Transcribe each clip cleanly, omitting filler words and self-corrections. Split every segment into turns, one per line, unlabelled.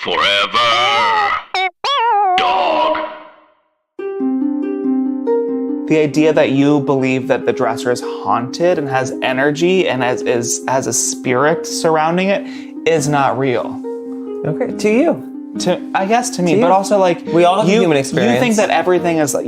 Forever. Dog.
The idea that you believe that the dresser is haunted and has energy and has a spirit surrounding it is not real.
Okay, to you.
I guess to me, but also like
we all have a human experience.
You think that everything is like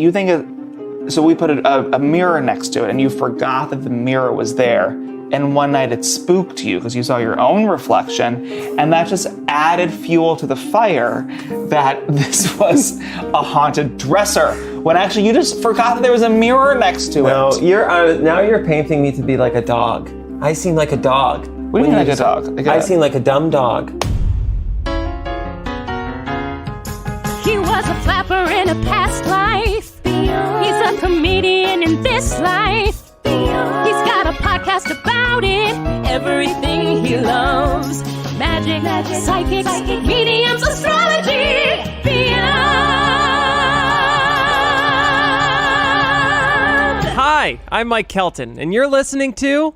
so we put a mirror next to it, and you forgot that the mirror was there. And one night it spooked you because you saw your own reflection, and that just added fuel to the fire that this was a haunted dresser. When actually you just forgot that there was a mirror next to it.
No, now you're painting me to be like a dog. I seem like a dog.
What do you mean like a dog?
I seem like a dumb dog.
He was a flapper in a past life. He's a comedian in this life. He's got a podcast about it. Everything he loves. Magic, psychics, mediums, astrology, beyond.
Hi, I'm Mike Kelton, and you're listening to...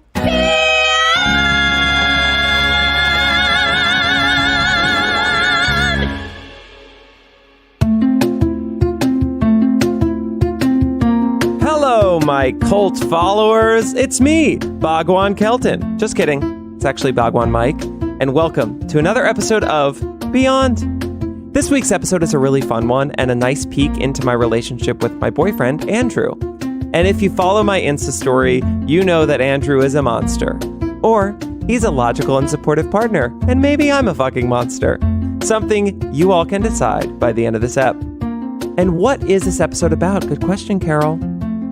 Hello, my cult followers. It's me, Bhagwan Kelton. Just kidding. It's actually Bhagwan Mike. And welcome to another episode of Beyond. This week's episode is a really fun one and a nice peek into my relationship with my boyfriend, Andrew. And if you follow my Insta story, you know that Andrew is a monster. Or he's a logical and supportive partner, and maybe I'm a fucking monster. Something you all can decide by the end of this ep. And what is this episode about? Good question, Carol.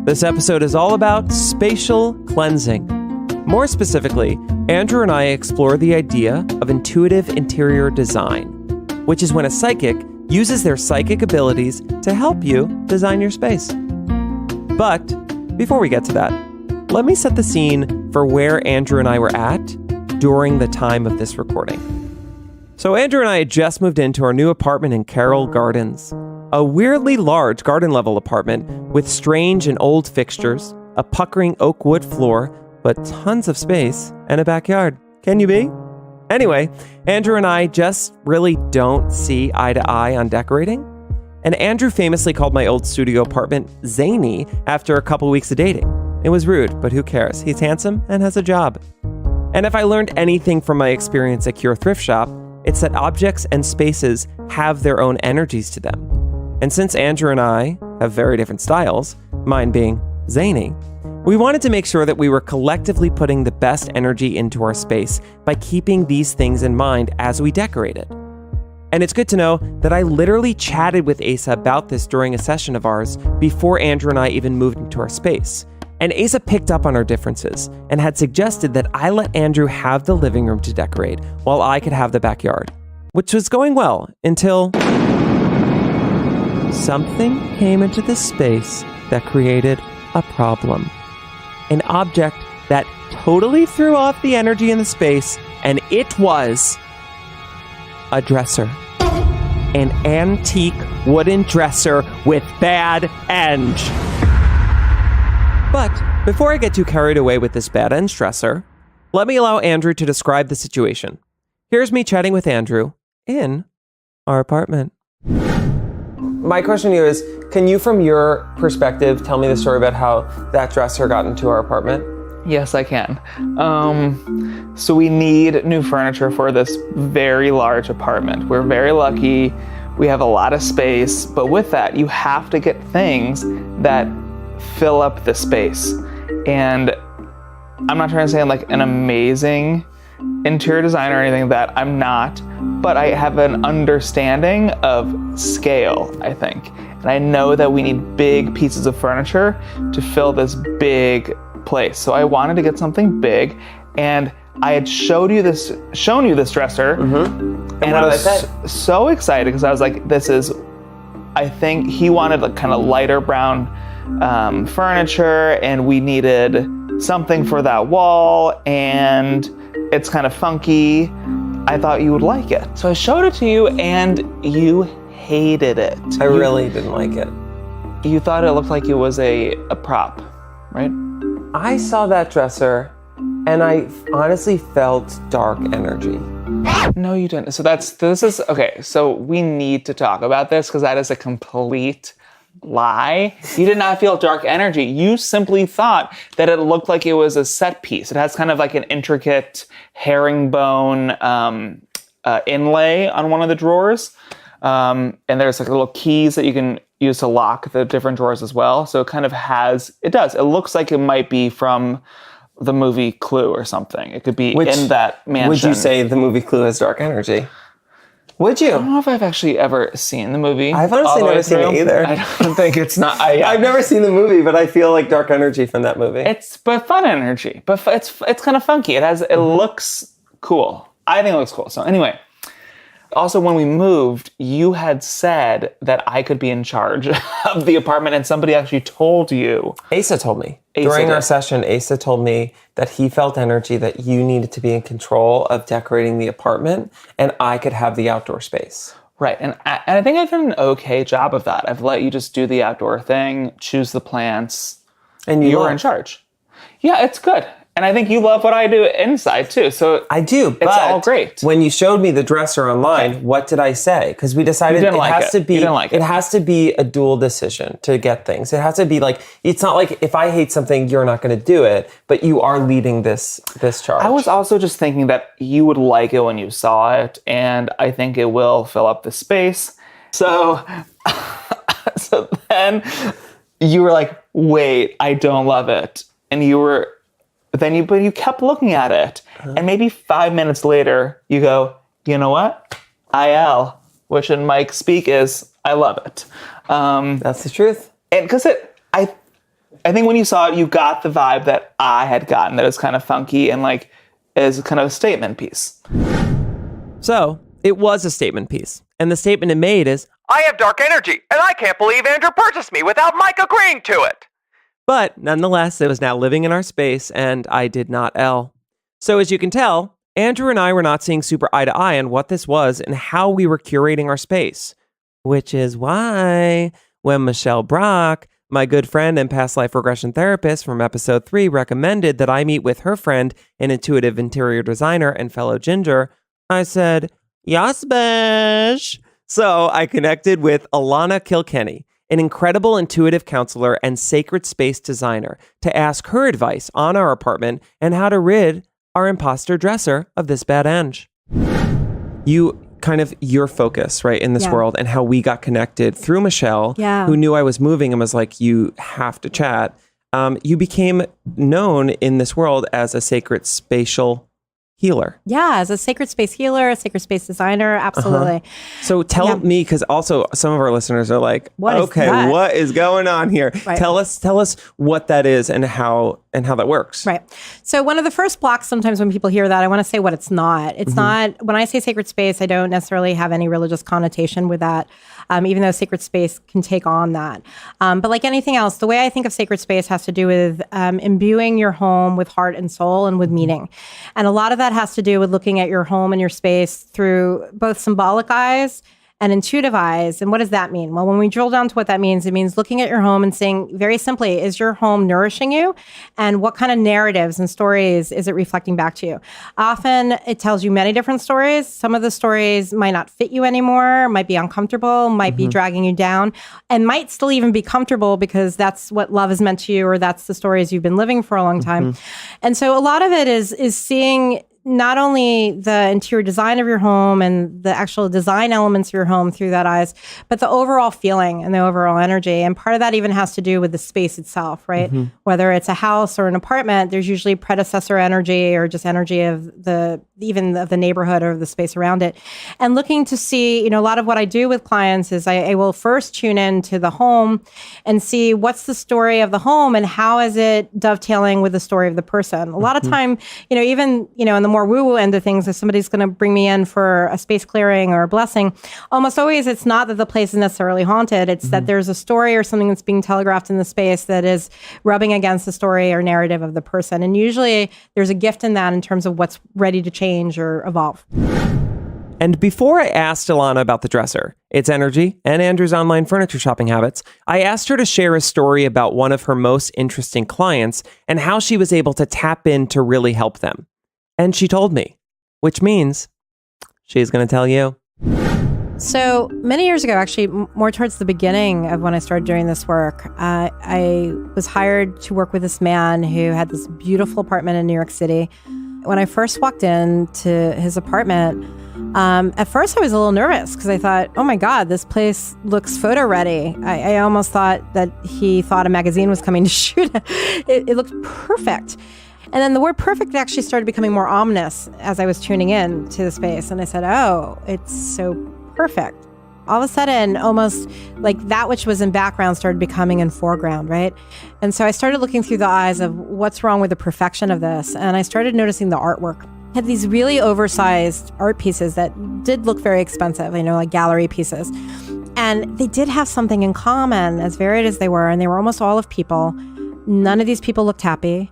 This episode is all about spatial cleansing. More specifically, Andrew and I explore the idea of intuitive interior design, which is when a psychic uses their psychic abilities to help you design your space. But before we get to that, let me set the scene for where Andrew and I were at during the time of this recording. So Andrew and I had just moved into our new apartment in Carroll Gardens, a weirdly large garden-level apartment with strange and old fixtures, a puckering oak wood floor, but tons of space, and a backyard. Can you be? Anyway, Andrew and I just really don't see eye to eye on decorating. And Andrew famously called my old studio apartment zany after a couple weeks of dating. It was rude, but who cares? He's handsome and has a job. And if I learned anything from my experience at Cure Thrift Shop, it's that objects and spaces have their own energies to them. And since Andrew and I have very different styles, mine being zany, we wanted to make sure that we were collectively putting the best energy into our space by keeping these things in mind as we decorated. And it's good to know that I literally chatted with Asa about this during a session of ours before Andrew and I even moved into our space. And Asa picked up on our differences and had suggested that I let Andrew have the living room to decorate while I could have the backyard, which was going well until something came into the space that created a problem. An object that totally threw off the energy in the space, and it was a dresser. An antique wooden dresser with bad eng. But before I get too carried away with this bad eng dresser, let me allow Andrew to describe the situation. Here's me chatting with Andrew in our apartment.
My question to you is, can you, from your perspective, tell me the story about how that dresser got into our apartment?
Yes, I can. So we need new furniture for this very large apartment. We're very lucky. We have a lot of space, but with that, you have to get things that fill up the space. And I'm not trying to say I'm like an amazing interior designer or anything, that I'm not, but I have an understanding of scale, I think. And I know that we need big pieces of furniture to fill this big place. So I wanted to get something big, and I had shown you this dresser, and I was so excited because I was like, I think he wanted like kind of lighter brown furniture, and we needed something for that wall, and it's kind of funky. I thought you would like it. So I showed it to you, and you hated it.
I really didn't like it.
You thought it looked like it was a prop, right?
I saw that dresser, and I honestly felt dark energy.
No, you didn't. So this is okay. So we need to talk about this because that is a complete lie. You did not feel dark energy. You simply thought that it looked like it was a set piece. It has kind of like an intricate herringbone inlay on one of the drawers. And there's like little keys that you can use to lock the different drawers as well. So it kind of it looks like it might be from the movie Clue or something. It could be in that mansion.
Would you say the movie Clue has dark energy? Would you?
I don't know if I've actually ever seen the movie.
I've honestly never seen it either.
I don't think it's not.
I've never seen the movie, but I feel like dark energy from that movie.
It's but fun energy. But it's kind of funky. It looks cool. I think it looks cool. So anyway, also when we moved, you had said that I could be in charge of the apartment, and somebody actually told you.
Asa told me.
Asa
During
did.
our session, Asa told me that he felt energy that you needed to be in control of decorating the apartment and I could have the outdoor space.
Right. And I think I've done an okay job of that. I've let you just do the outdoor thing, choose the plants,
And
you were in charge. Yeah, it's good. And I think you love what I do inside too. So
I do, but
it's all great.
When you showed me the dresser online, what did I say? Because we decided it has to be.
You didn't like it.
It has to be a dual decision to get things. It has to be like, it's not like if I hate something, you're not going to do it, but you are leading this charge.
I was also just thinking that you would like it when you saw it, and I think it will fill up the space. So, so then you were like, "Wait, I don't love it," and but you kept looking at it, and maybe 5 minutes later, you go, "You know what? IL," which in Mike speak is, "I love it."
That's the truth.
And because I think when you saw it, you got the vibe that I had gotten, that it's kind of funky and like is kind of a statement piece.
So it was a statement piece. And the statement it made is,
I have dark energy, and I can't believe Andrew purchased me without Mike agreeing to it.
but nonetheless, it was now living in our space and I did not L. So as you can tell, Andrew and I were not seeing super eye to eye on what this was and how we were curating our space. Which is why when Michelle Brock, my good friend and past life regression therapist from episode 3, recommended that I meet with her friend, an intuitive interior designer and fellow ginger, I said, "Yes, bish." So I connected with Alana Kilkenny, an incredible intuitive counselor and sacred space designer, to ask her advice on our apartment and how to rid our imposter dresser of this bad eng. You kind of your focus, right, in this world, and how we got connected through Michelle, who knew I was moving and was like, "You have to chat." You became known in this world as a sacred spatial healer.
Yeah, as a sacred space healer, a sacred space designer, absolutely.
So tell me, because also some of our listeners are like,
What is that?
what is going on here?
Right.
Tell us what that is and how that works.
Right. So one of the first blocks sometimes when people hear that, I want to say what it's not. It's not, when I say sacred space, I don't necessarily have any religious connotation with that, even though sacred space can take on that. But like anything else, the way I think of sacred space has to do with imbuing your home with heart and soul and with meaning. And a lot of that has to do with looking at your home and your space through both symbolic eyes and intuitive eyes. And what does that mean? Well, when we drill down to what that means, it means looking at your home and saying very simply, is your home nourishing you? And what kind of narratives and stories is it reflecting back to you? Often it tells you many different stories. Some of the stories might not fit you anymore, might be uncomfortable, might be dragging you down, and might still even be comfortable because that's what love has meant to you, or that's the stories you've been living for a long time. And so a lot of it is seeing not only the interior design of your home and the actual design elements of your home through that eyes, but the overall feeling and the overall energy. And part of that even has to do with the space itself, right? Whether it's a house or an apartment, there's usually predecessor energy or just energy of the neighborhood or the space around it. And looking to see, a lot of what I do with clients is I will first tune into the home and see what's the story of the home and how is it dovetailing with the story of the person. A lot of time, even, in the more woo-woo end of things, if somebody's going to bring me in for a space clearing or a blessing, almost always it's not that the place is necessarily haunted. It's that there's a story or something that's being telegraphed in the space that is rubbing against the story or narrative of the person. And usually there's a gift in that in terms of what's ready to change or evolve.
And before I asked Alana about the dresser, its energy, and Andrew's online furniture shopping habits, I asked her to share a story about one of her most interesting clients and how she was able to tap in to really help them. And she told me, which means she's going to tell you.
So many years ago, actually, more towards the beginning of when I started doing this work, I was hired to work with this man who had this beautiful apartment in New York City. When I first walked into his apartment, at first I was a little nervous because I thought, oh my God, this place looks photo ready. I almost thought that he thought a magazine was coming to shoot it. It looked perfect. And then the word perfect actually started becoming more ominous as I was tuning in to the space. And I said, oh, it's so perfect. All of a sudden, almost like that which was in background started becoming in foreground, right? And so I started looking through the eyes of what's wrong with the perfection of this. And I started noticing the artwork. It had these really oversized art pieces that did look very expensive, like gallery pieces. And they did have something in common, as varied as they were, and they were almost all of people. None of these people looked happy,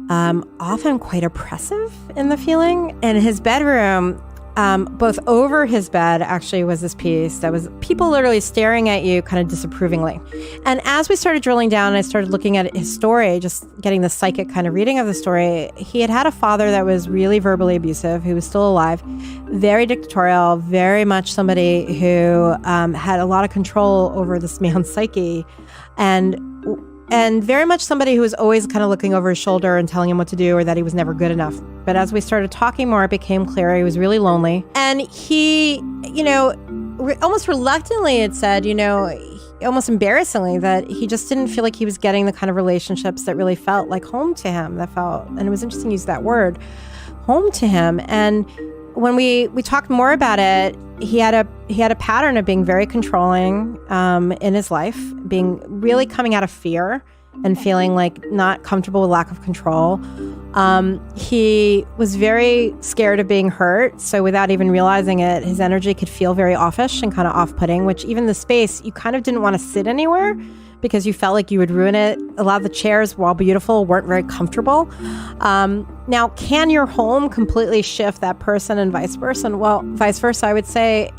often quite oppressive in the feeling. And his bedroom, both over his bed actually was this piece that was people literally staring at you kind of disapprovingly. And as we started drilling down and I started looking at his story, just getting the psychic kind of reading of the story, he had a father that was really verbally abusive, who was still alive, very dictatorial, very much somebody who had a lot of control over this man's psyche. And very much somebody who was always kind of looking over his shoulder and telling him what to do or that he was never good enough. But as we started talking more, it became clear he was really lonely. And he, almost reluctantly had said, almost embarrassingly, that he just didn't feel like he was getting the kind of relationships that really felt like home to him, and it was interesting to use that word, home to him. And when we talked more about it, he had a pattern of being very controlling in his life, being really coming out of fear and feeling like not comfortable with lack of control. He was very scared of being hurt. So without even realizing it, his energy could feel very offish and kind of off-putting, which even the space, you kind of didn't want to sit anywhere because you felt like you would ruin it. A lot of the chairs, while beautiful, weren't very comfortable. Now, can your home completely shift that person and vice versa? Well, vice versa, I would say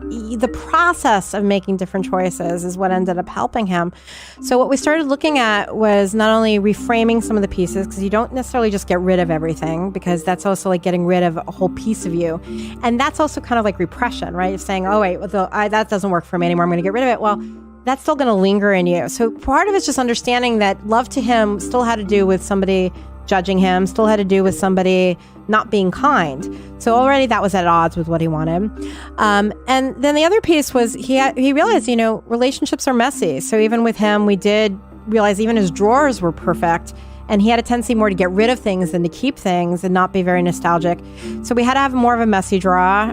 the process of making different choices is what ended up helping him. So what we started looking at was not only reframing some of the pieces, because you don't necessarily just get rid of everything, because that's also like getting rid of a whole piece of you. And that's also kind of like repression, right? Of saying, oh, wait, that doesn't work for me anymore. I'm going to get rid of it. Well, that's still going to linger in you. So part of it's just understanding that love to him still had to do with somebody judging him, still had to do with somebody not being kind. So already that was at odds with what he wanted. And then the other piece was he realized, relationships are messy. So even with him, we did realize even his drawers were perfect. And he had a tendency more to get rid of things than to keep things and not be very nostalgic. So we had to have more of a messy drawer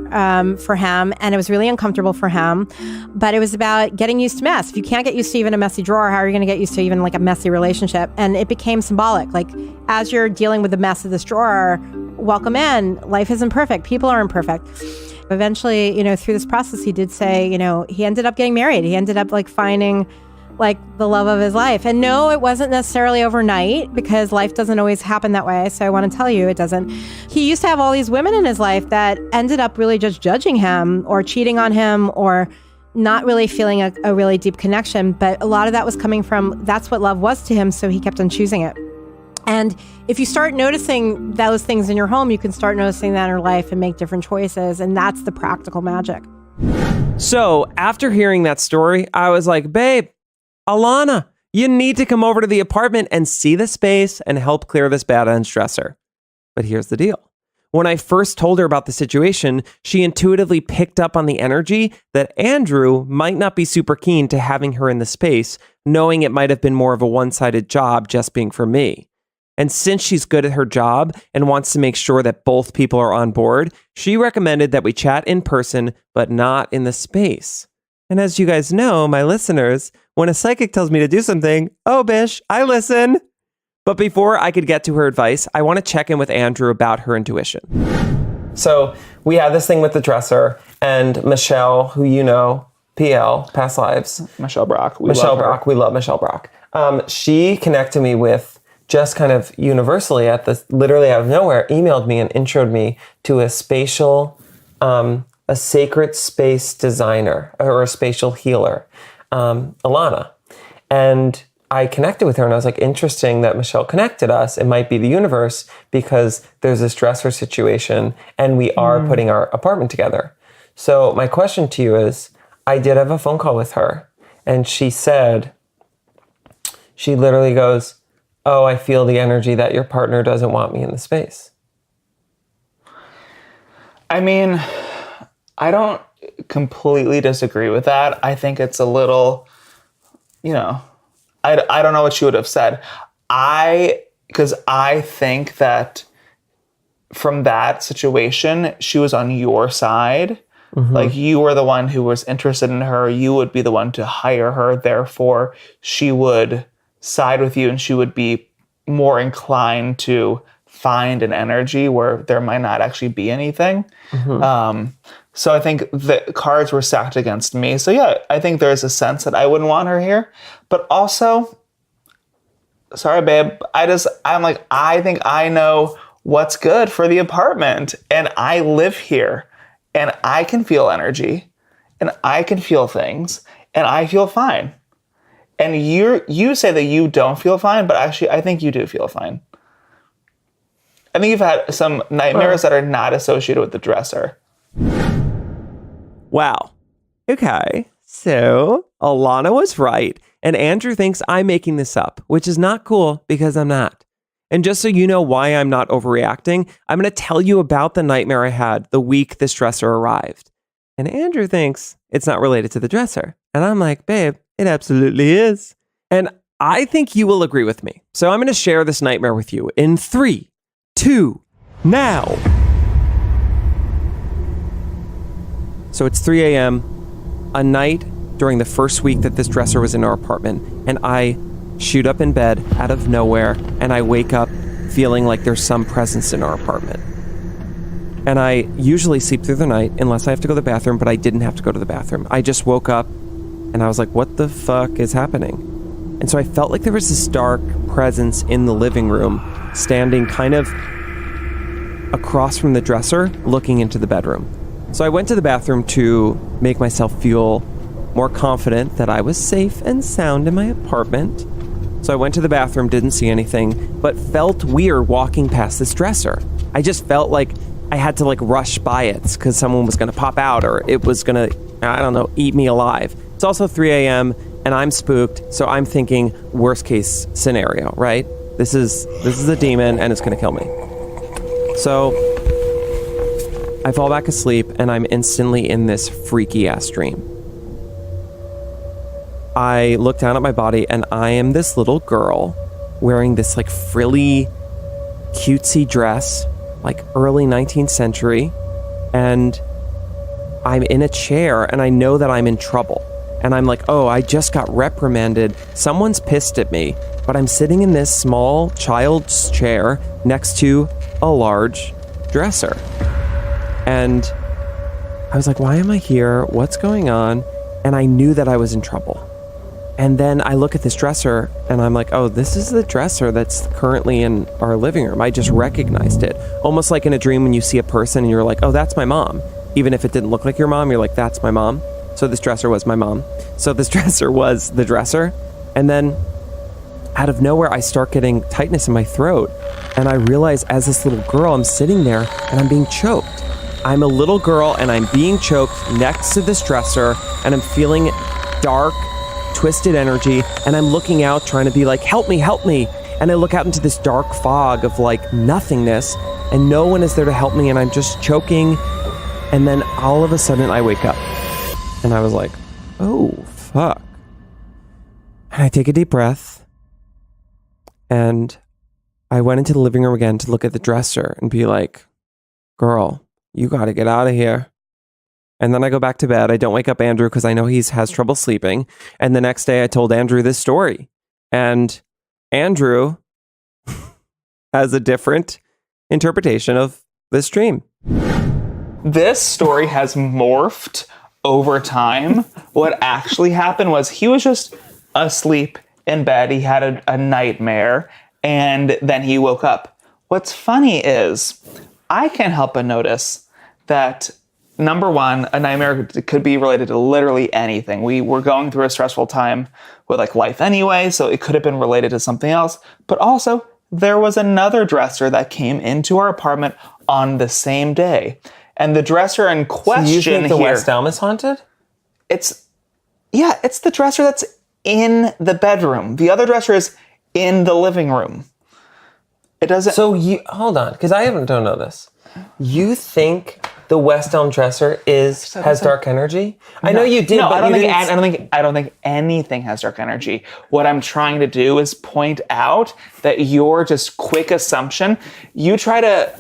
for him. And it was really uncomfortable for him. But it was about getting used to mess. If you can't get used to even a messy drawer, how are you going to get used to even like a messy relationship? And it became symbolic. Like as you're dealing with the mess of this drawer, welcome in. Life isn't perfect. People aren't perfect. Eventually, through this process, he did say, he ended up getting married. He ended up finding the love of his life. And no, it wasn't necessarily overnight because life doesn't always happen that way. So I want to tell you, it doesn't. He used to have all these women in his life that ended up really just judging him or cheating on him or not really feeling a really deep connection. But a lot of that was coming from, that's what love was to him. So he kept on choosing it. And if you start noticing those things in your home, you can start noticing that in your life and make different choices. And that's the practical magic.
So after hearing that story, I was like, babe, Alana, you need to come over to the apartment and see the space and help clear this bad end stressor. But here's the deal. When I first told her about the situation, she intuitively picked up on the energy that Andrew might not be super keen to having her in the space, knowing it might have been more of a one-sided job just being for me. And since she's good at her job and wants to make sure that both people are on board, she recommended that we chat in person, but not in the space. And as you guys know, my listeners, when a psychic tells me to do something, oh, bish, I listen. But before I could get to her advice, I want to check in with Andrew about her intuition.
So we had this thing with the dresser, and Michelle, who PL, Past Lives.
Michelle Brock.
We love Michelle Brock. She connected me with, just kind of universally literally out of nowhere, emailed me and introed me to a sacred space designer or a spatial healer, Alana. And I connected with her and I was like, interesting that Michelle connected us. It might be the universe because there's this dresser situation and we are putting our apartment together. So my question to you is, I did have a phone call with her and she said, she literally goes, oh, I feel the energy that your partner doesn't want me in the space.
I mean, I don't completely disagree with that. I think it's a little, I don't know what she would have said. Because I think that from that situation, she was on your side. Like, you were the one who was interested in her. You would be the one to hire her. Therefore, she would side with you and she would be more inclined to find an energy where there might not actually be anything. So I think the cards were stacked against me. So yeah, I think there's a sense that I wouldn't want her here. But also, sorry, babe, I think I know what's good for the apartment. And I live here. And I can feel energy. And I can feel things. And I feel fine. And you say that you don't feel fine, but actually I think you do feel fine. I think you've had some nightmares that are not associated with the dresser.
Wow. Okay. So Alana was right. And Andrew thinks I'm making this up, which is not cool because I'm not. And just so you know why I'm not overreacting, I'm going to tell you about the nightmare I had the week this dresser arrived. And Andrew thinks it's not related to the dresser. And I'm like, babe, it absolutely is. And I think you will agree with me. So I'm going to share this nightmare with you in 3, 2, now. So it's 3 a.m., a night during the first week that this dresser was in our apartment. And I shoot up in bed out of nowhere. And I wake up feeling like there's some presence in our apartment. And I usually sleep through the night unless I have to go to the bathroom, but I didn't have to go to the bathroom. I just woke up and I was like, what the fuck is happening? And so I felt like there was this dark presence in the living room, standing kind of across from the dresser, looking into the bedroom. So I went to the bathroom to make myself feel more confident that I was safe and sound in my apartment. So I went to the bathroom, didn't see anything, but felt weird walking past this dresser. I just felt like I had to rush by it because someone was going to pop out or it was going to, I don't know, eat me alive. It's also 3 a.m. and I'm spooked. So I'm thinking worst case scenario, right? This is a demon and it's going to kill me. So I fall back asleep and I'm instantly in this freaky ass dream. I look down at my body and I am this little girl wearing this frilly, cutesy dress, early 19th century, and I'm in a chair and I know that I'm in trouble. And I'm like, oh, I just got reprimanded. Someone's pissed at me, but I'm sitting in this small child's chair next to a large dresser. And I was like, why am I here? What's going on? And I knew that I was in trouble. And then I look at this dresser and I'm like, oh, this is the dresser that's currently in our living room. I just recognized it. Almost like in a dream when you see a person and you're like, oh, that's my mom. Even if it didn't look like your mom, you're like, that's my mom. So this dresser was my mom. So this dresser was the dresser. And then out of nowhere, I start getting tightness in my throat. And I realize as this little girl, I'm sitting there and I'm being choked. I'm a little girl and I'm being choked next to this dresser and I'm feeling dark, twisted energy, and I'm looking out trying to be like, help me, and I look out into this dark fog of nothingness and no one is there to help me and I'm just choking. And then all of a sudden I wake up and I was like, oh fuck. And I take a deep breath and I went into the living room again to look at the dresser and be like, girl, you gotta get out of here. And then I go back to bed. I don't wake up Andrew because I know he has trouble sleeping. And the next day I told Andrew this story. And Andrew has a different interpretation of this dream.
This story has morphed over time. What actually happened was he was just asleep in bed. He had a nightmare and then he woke up. What's funny is I can't help but notice that number one, a nightmare could be related to literally anything. We were going through a stressful time with like life anyway, so it could have been related to something else. But also, there was another dresser that came into our apartment on the same day. And the dresser in question
You think the
here,
West Elm is haunted?
it's the dresser that's in the bedroom. The other dresser is in the living room. It doesn't.
So you hold on, because don't know this. You think the West Elm dresser has dark energy? I know you did,
No,
but
I don't think anything has dark energy. What I'm trying to do is point out that your just quick assumption, you try to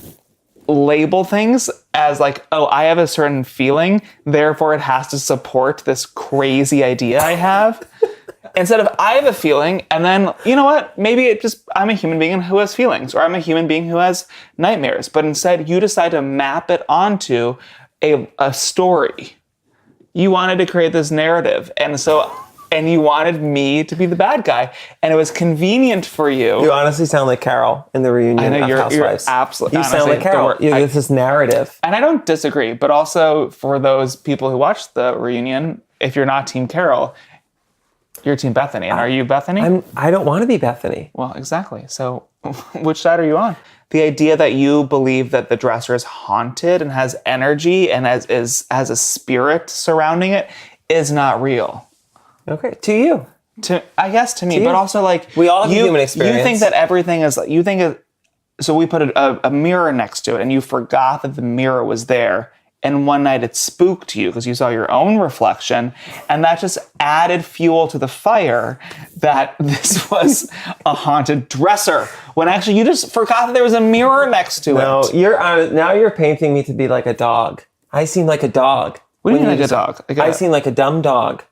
label things as like, oh, I have a certain feeling, therefore it has to support this crazy idea I have. Instead of I have a feeling, and then, you know what, maybe I'm a human being who has feelings, or I'm a human being who has nightmares. But instead, you decide to map it onto a story. You wanted to create this narrative. And you wanted me to be the bad guy. And it was convenient for you.
You honestly sound like Carol in the reunion
I know,
of
you're
Housewives.
absolutely.
You sound like Carol. You have this narrative.
And I don't disagree. But also, for those people who watched the reunion, if you're not Team Carol, you're Team Bethany. And are you Bethany?
I don't want to be Bethany.
Well, exactly. So which side are you on? The idea that you believe that the dresser is haunted and has energy and has a spirit surrounding it is not real.
Okay, to you.
I guess to me,
To you.
but also like
We all have a human experience.
You think that everything is like, so we put a mirror next to it and you forgot that the mirror was there. And one night it spooked you because you saw your own reflection, and that just added fuel to the fire that this was a haunted dresser. When actually you just forgot that there was a mirror next to it.
Now you're painting me to be like a dog. I seem like a dog.
What do you mean like a dog?
I seem like a dumb dog.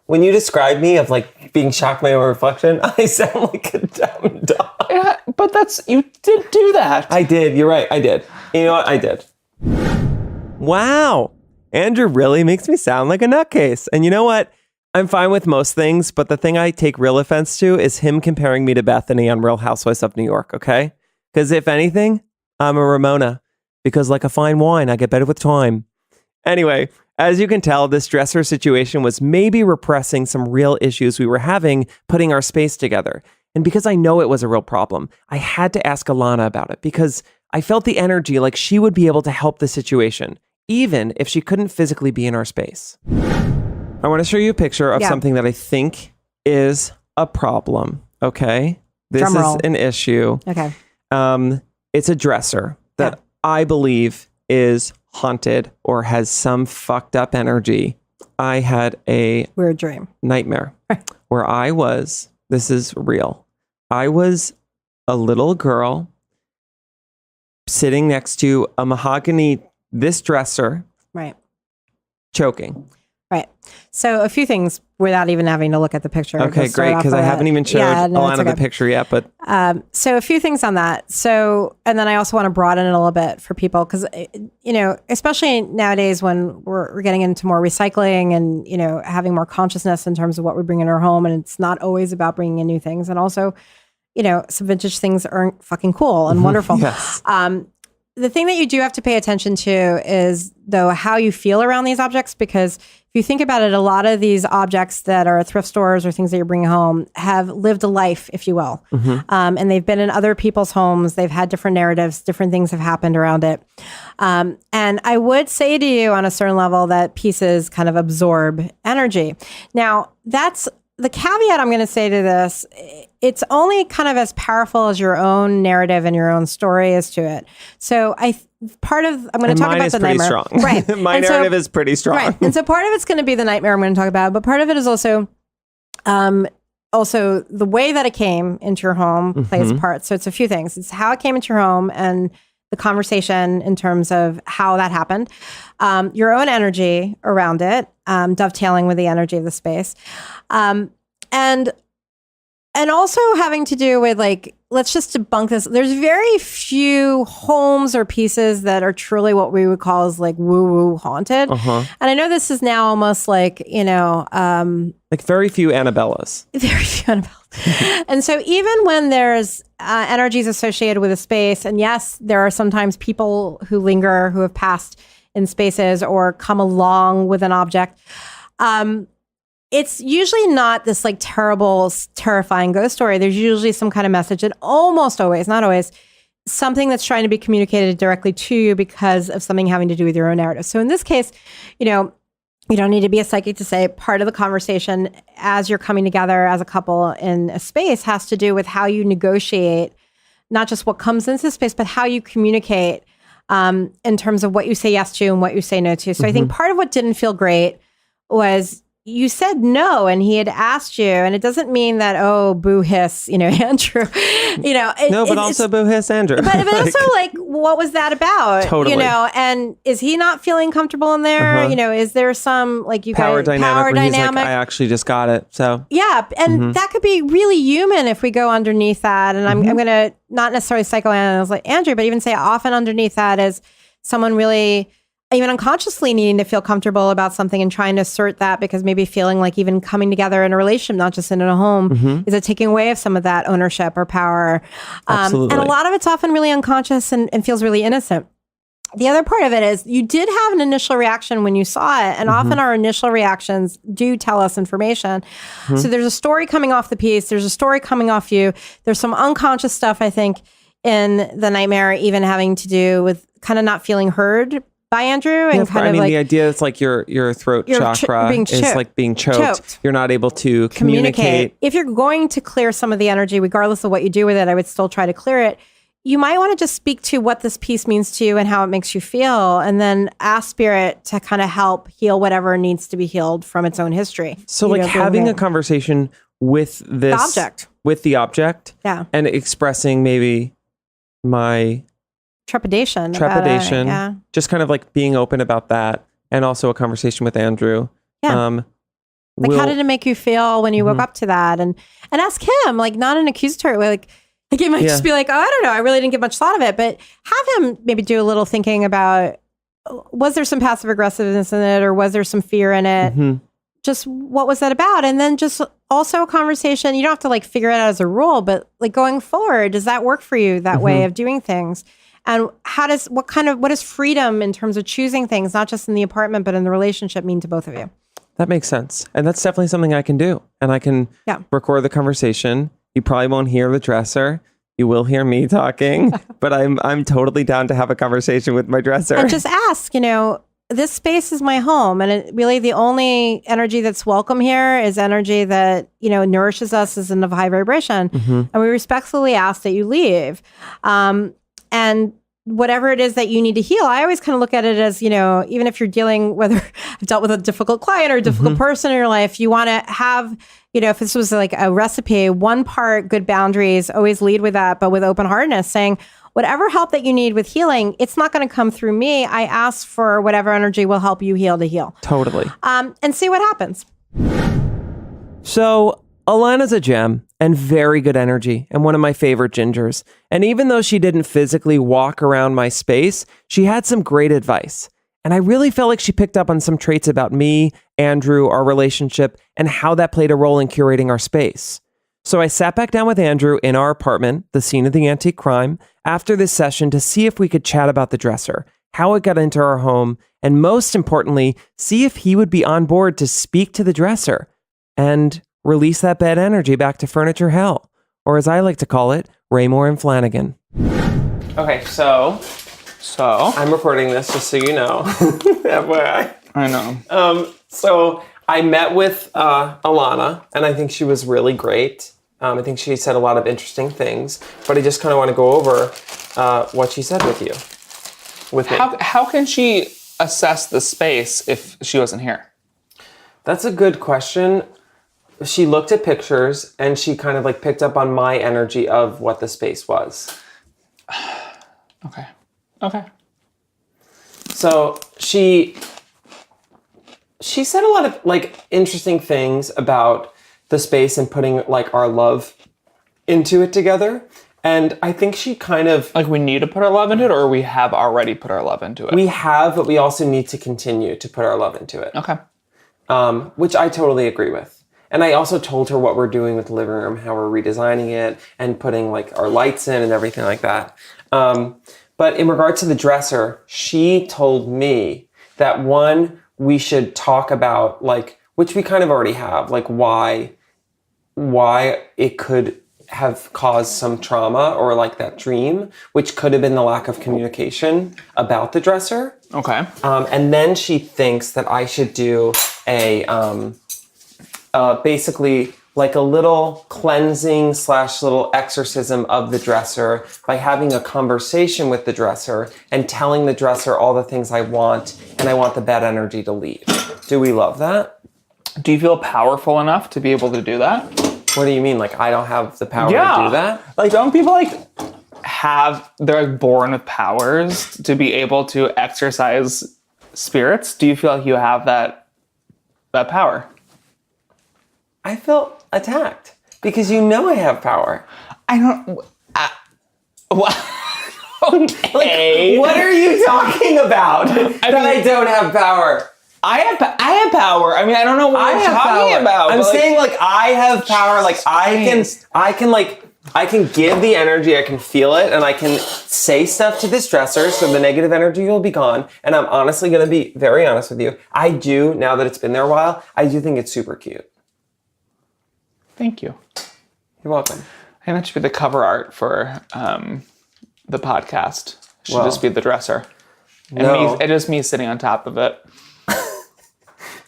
When you describe me of like being shocked by my own reflection, I sound like a dumb dog.
Yeah, but you did do that.
I did. You're right. I did. You know what? I did.
Wow. Andrew really makes me sound like a nutcase. And you know what? I'm fine with most things, but the thing I take real offense to is him comparing me to Bethany on Real Housewives of New York, okay? Because if anything, I'm a Ramona. Because like a fine wine, I get better with time. Anyway, as you can tell, this dresser situation was maybe repressing some real issues we were having putting our space together. And because I know it was a real problem, I had to ask Alana about it because I felt the energy like she would be able to help the situation, even if she couldn't physically be in our space. I want to show you a picture of something that I think is a problem, okay? This is an issue.
Okay.
It's a dresser that I believe is haunted or has some fucked up energy. I had a
weird dream
nightmare where this is real. I was a little girl sitting next to a mahogany, this dresser,
right,
choking.
Right. So a few things without even having to look at the picture.
Okay, great, because I haven't even showed Alana the picture yet. But
so a few things on that. So, and then I also want to broaden it a little bit for people because, you know, especially nowadays when we're getting into more recycling and, you know, having more consciousness in terms of what we bring in our home. And it's not always about bringing in new things. And also, you know, some vintage things are fucking cool and wonderful.
Yes.
The thing that you do have to pay attention to is, though, how you feel around these objects, because if you think about it, a lot of these objects that are thrift stores or things that you're bringing home have lived a life, if you will. And they've been in other people's homes. They've had different narratives. Different things have happened around it. And I would say to you on a certain level that pieces kind of absorb energy. Now, that's the caveat I'm going to say to this. It's only kind of as powerful as your own narrative and your own story is to it. So I'm going to talk about the nightmare.
Strong.
Right.
My narrative is pretty strong.
Right. And so part of it's going to be the nightmare I'm going to talk about, but part of it is also the way that it came into your home plays a part. So it's a few things. It's how it came into your home and the conversation in terms of how that happened, your own energy around it, dovetailing with the energy of the space. And also having to do with, like, let's just debunk this. There's very few homes or pieces that are truly what we would call as like woo-woo haunted. And I know this is now almost like, you know,
like very few Annabellas.
Very few Annabellas. And so even when there's energies associated with a space, and yes, there are sometimes people who linger who have passed in spaces or come along with an object. It's usually not this like terrible, terrifying ghost story. There's usually some kind of message, and almost always, not always, something that's trying to be communicated directly to you because of something having to do with your own narrative. So in this case, you know, you don't need to be a psychic to say part of the conversation as you're coming together as a couple in a space has to do with how you negotiate, not just what comes into space, but how you communicate in terms of what you say yes to and what you say no to. So I think part of what didn't feel great was you said no, and he had asked you, and it doesn't mean that, oh, boo hiss, you know, Andrew, you know.
No, but also boo hiss Andrew.
But also, like, what was that about?
Totally.
You know, and is he not feeling comfortable in there? You know, is there some, like, you
power
guys,
dynamic
power
where he's
dynamic?
like, I actually just got it. So
Yeah, and that could be really human if we go underneath that. And I'm going to not necessarily psychoanalyze like Andrew, but even say often underneath that is someone really, even unconsciously needing to feel comfortable about something and trying to assert that because maybe feeling like even coming together in a relationship, not just in a home, is a taking away of some of that ownership or power. And a lot of it's often really unconscious and feels really innocent. The other part of it is you did have an initial reaction when you saw it, and often our initial reactions do tell us information. So there's a story coming off the piece. There's a story coming off you. There's some unconscious stuff, I think, in the nightmare, even having to do with kind of not feeling heard by Andrew and kind of like
the idea is like your throat chakra
being
is like being choked. You're not able to communicate.
If you're going to clear some of the energy, regardless of what you do with it, I would still try to clear it. You might want to just speak to what this piece means to you and how it makes you feel, and then ask spirit to kind of help heal whatever needs to be healed from its own history.
So like having a conversation with this the object,
yeah,
and expressing maybe my
trepidation,
just kind of like being open about that, and also a conversation with Andrew.
Like, how did it make you feel when you woke up to that? And ask him, like, not an accusatory way, like he might just be like, oh, I don't know, I really didn't give much thought of it, but have him maybe do a little thinking about, was there some passive aggressiveness in it, or was there some fear in it? Just what was that about? And then just also a conversation. You don't have to like figure it out as a rule, but like going forward, does that work for you, that way of doing things? And what does freedom in terms of choosing things, not just in the apartment, but in the relationship, mean to both of you?
That makes sense. And that's definitely something I can do. And I can record the conversation. You probably won't hear the dresser. You will hear me talking, but I'm totally down to have a conversation with my dresser.
And just ask, you know, this space is my home. And really the only energy that's welcome here is energy that, you know, nourishes us, is in a high vibration. And we respectfully ask that you leave. And whatever it is that you need to heal, I always kind of look at it as, you know, even if you're dealing, whether I've dealt with a difficult client or a difficult person in your life, you want to have, you know, if this was like a recipe, one part good boundaries, always lead with that, but with open heartedness, saying whatever help that you need with healing, it's not going to come through me. I ask for whatever energy will help you heal to heal.
Totally.
And see what happens.
So Alana's a gem and very good energy and one of my favorite gingers. And even though she didn't physically walk around my space, she had some great advice. And I really felt like she picked up on some traits about me, Andrew, our relationship, and how that played a role in curating our space. So I sat back down with Andrew in our apartment, the scene of the antique crime, after this session to see if we could chat about the dresser, how it got into our home, and most importantly, see if he would be on board to speak to the dresser and release that bad energy back to furniture hell, or as I like to call it, Raymore and Flanagan.
Okay, so
I'm recording this just so you know. FYI.
I know.
So I met with Alana, and I think she was really great. I think she said a lot of interesting things, but I just kind of want to go over what she said with you. With me.
How can she assess the space if she wasn't here?
That's a good question. She looked at pictures and she kind of like picked up on my energy of what the space was.
Okay.
So she said a lot of like interesting things about the space and putting like our love into it together. And I think she kind of...
Like we need to put our love into it, or we have already put our love into it?
We have, but we also need to continue to put our love into it.
Okay.
Which I totally agree with. And I also told her what we're doing with the living room, how we're redesigning it and putting like our lights in and everything like that. But But in regards to the dresser, she told me that one, we should talk about, like, which we kind of already have, like why it could have caused some trauma or like that dream, which could have been the lack of communication about the dresser.
Okay.
And then she thinks that I should do a basically like a little cleansing / little exorcism of the dresser by having a conversation with the dresser and telling the dresser all the things I want, and I want the bad energy to leave. Do we love that?
Do you feel powerful enough to be able to do that?
What do you mean? Like, I don't have the power to do that?
Like, don't people they're like born with powers to be able to exercise spirits? Do you feel like you have that power?
I feel attacked because you know I have power.
I don't. Okay.
Like, what are you talking about? I don't have power.
I have power. I mean, I don't know what you're talking about.
I'm saying like I have power. Like I can give the energy. I can feel it, and I can say stuff to this dresser, so the negative energy will be gone. And I'm honestly going to be very honest with you. I do, now that it's been there a while, I do think it's super cute.
Thank you.
You're welcome.
I think that should be the cover art for the podcast. Should just be the dresser. And just me sitting on top of it.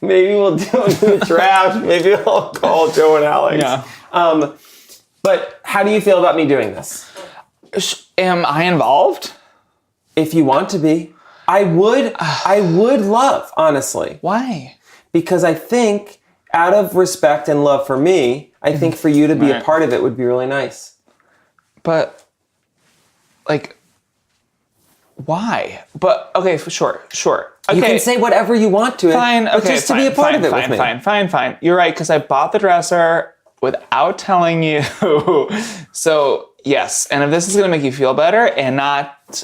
Maybe we'll do a new draft. Maybe I'll call Joe and Alex.
Yeah.
But how do you feel about me doing this?
Am I involved?
If you want to be. I would love, honestly.
Why?
Because I think out of respect and love for me, I think for you to be a part of it would be really nice.
But, like, why? But, okay, sure. Okay.
You can say whatever you want to it.
Fine,
but
okay,
just to be a part of it with me.
Fine. You're right, because I bought the dresser without telling you. So, yes. And if this is going to make you feel better and not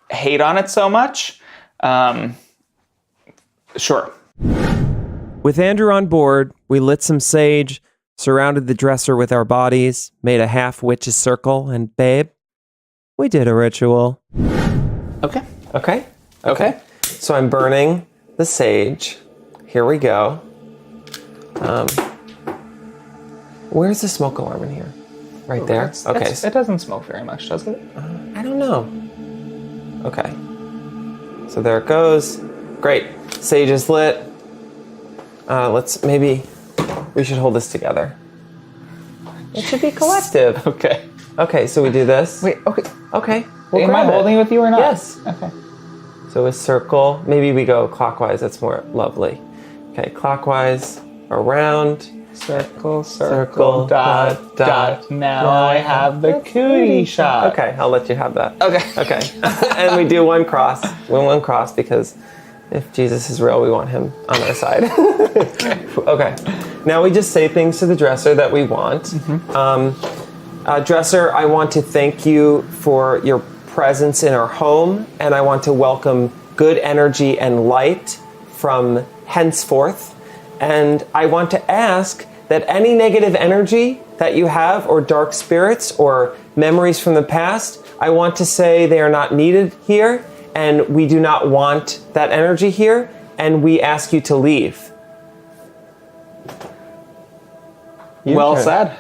hate on it so much, sure.
With Andrew on board, we lit some sage, surrounded the dresser with our bodies, made a half witch's circle, and babe, we did a ritual.
Okay. So I'm burning the sage. Here we go. Where's the smoke alarm in here? Right there? Okay.
It doesn't smoke very much, does it?
I don't know. Okay. So there it goes. Great. Sage is lit. We should hold this together. It should be collective. Okay, so we do this.
Wait, okay.
Okay.
Am I holding it with you or not?
Yes.
Okay.
So a circle. Maybe we go clockwise. That's more lovely. Okay, clockwise, around.
Circle, dot. Now I have the cootie shot.
Okay, I'll let you have that.
Okay.
And we do one cross. One cross because if Jesus is real, we want him on our side. Okay. Now we just say things to the dresser that we want. Mm-hmm. Dresser, I want to thank you for your presence in our home, and I want to welcome good energy and light from henceforth. And I want to ask that any negative energy that you have, or dark spirits, or memories from the past, I want to say they are not needed here, and we do not want that energy here, and we ask you to leave.
Well said.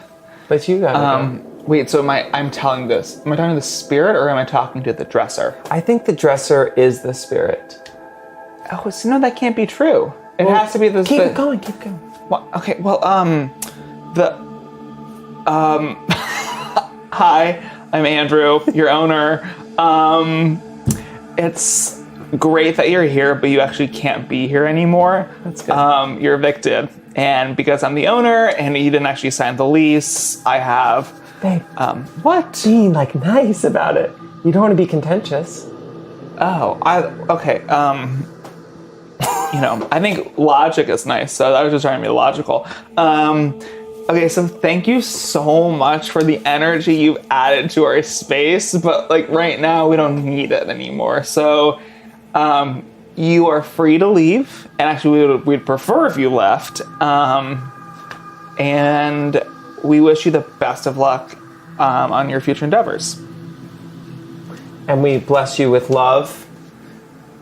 But you gotta go.
Wait, so I'm telling this. Am I talking to the spirit or am I talking to the dresser?
I think the dresser is the spirit.
Oh, so no, that can't be true. It has to be the...
Keep going.
Well, okay, well, hi, I'm Andrew, your owner. It's great that you're here, but you actually can't be here anymore.
That's good.
You're evicted. And because I'm the owner and you didn't actually sign the lease, I have...
Babe,
what?
being nice about it. You don't want to be contentious.
Oh, okay. I think logic is nice, so I was just trying to be logical. Okay, so thank you so much for the energy you've added to our space, but right now we don't need it anymore. So, you are free to leave, and actually we'd prefer if you left. And we wish you the best of luck on your future endeavors.
And we bless you with love.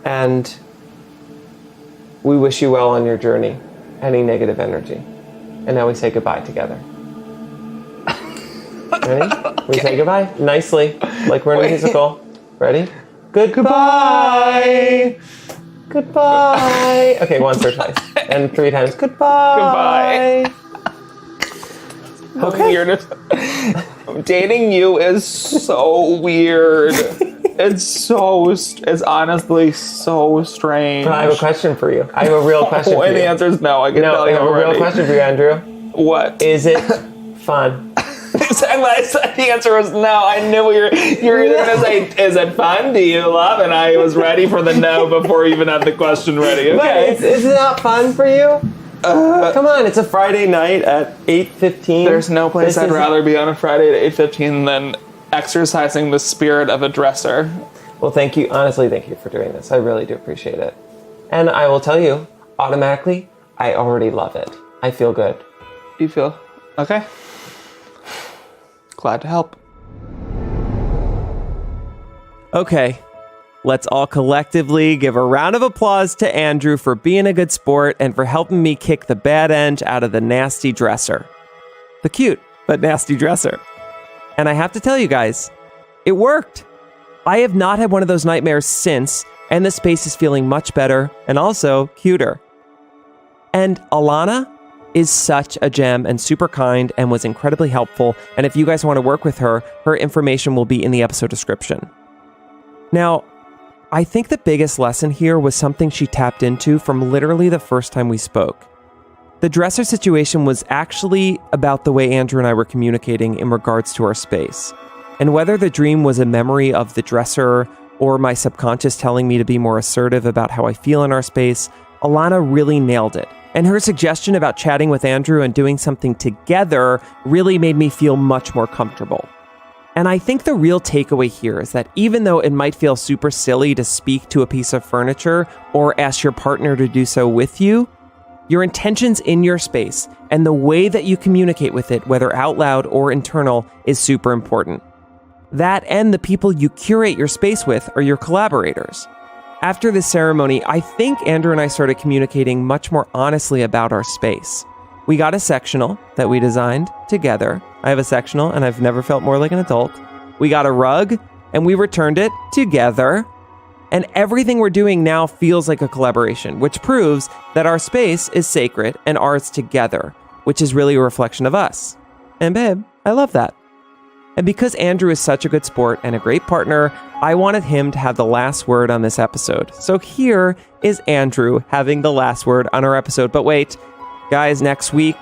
And we wish you well on your journey. Any negative energy. And now we say goodbye together. Ready? We say goodbye nicely, like we're in a musical. Ready? Goodbye. Goodbye. Okay, once or twice. And 3 times. Goodbye.
Okay. Weirdest. Dating you is so weird. It's honestly so strange.
But I have a question for you. I have a real question for you.
And the answer is no. I can tell you
I have
already.
a real question for you, Andrew.
What?
Is it fun?
Exactly. I said the answer was no. I knew you're either going to say, is it fun? Do you love? And I was ready for the no before you even had the question ready. Okay.
But is it not fun for you? Come on, it's a Friday night at 8:15.
There's no place I'd rather be on a Friday at 8:15 than exercising the spirit of a dresser.
Well, thank you. Honestly, thank you for doing this. I really do appreciate it. And I will tell you, automatically, I already love it. I feel good.
You feel? Okay. Glad to help.
Okay, let's all collectively give a round of applause to Andrew for being a good sport and for helping me kick the bad end out of the nasty dresser. The cute but nasty dresser. And I have to tell you guys, it worked. I have not had one of those nightmares since, and the space is feeling much better and also cuter. And Alana is such a gem and super kind and was incredibly helpful. And if you guys want to work with her, her information will be in the episode description. Now, I think the biggest lesson here was something she tapped into from literally the first time we spoke. The dresser situation was actually about the way Andrew and I were communicating in regards to our space. And whether the dream was a memory of the dresser or my subconscious telling me to be more assertive about how I feel in our space, Alana really nailed it. And her suggestion about chatting with Andrew and doing something together really made me feel much more comfortable. And I think the real takeaway here is that even though it might feel super silly to speak to a piece of furniture or ask your partner to do so with you, your intentions in your space and the way that you communicate with it, whether out loud or internal, is super important. That and the people you curate your space with are your collaborators. After this ceremony, I think Andrew and I started communicating much more honestly about our space. We got a sectional that we designed together. I have a sectional and I've never felt more like an adult. We got a rug and we returned it together. And everything we're doing now feels like a collaboration, which proves that our space is sacred and ours together, which is really a reflection of us. And babe, I love that. And because Andrew is such a good sport and a great partner, I wanted him to have the last word on this episode. So here is Andrew having the last word on our episode. But wait, guys, next week,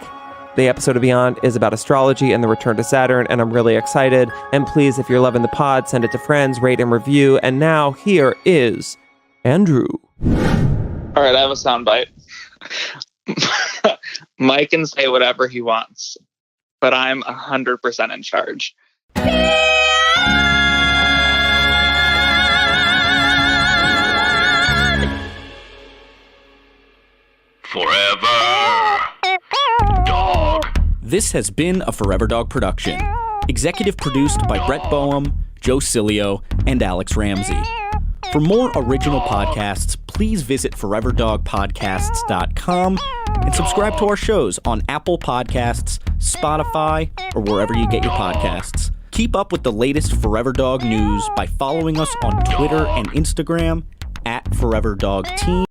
the episode of Beyond is about astrology and the return to Saturn, and I'm really excited. And please, if you're loving the pod, send it to friends, rate and review. And now here is Andrew.
All right, I have a soundbite. Mike can say whatever he wants, but I'm 100% in charge.
Forever Dog.
This has been a Forever Dog production. Executive produced by Brett Boehm, Joe Cilio, and Alex Ramsey. For more original podcasts, please visit foreverdogpodcasts.com and subscribe to our shows on Apple Podcasts, Spotify, or wherever you get your podcasts. Keep up with the latest Forever Dog news by following us on Twitter and Instagram @ForeverDogTeam.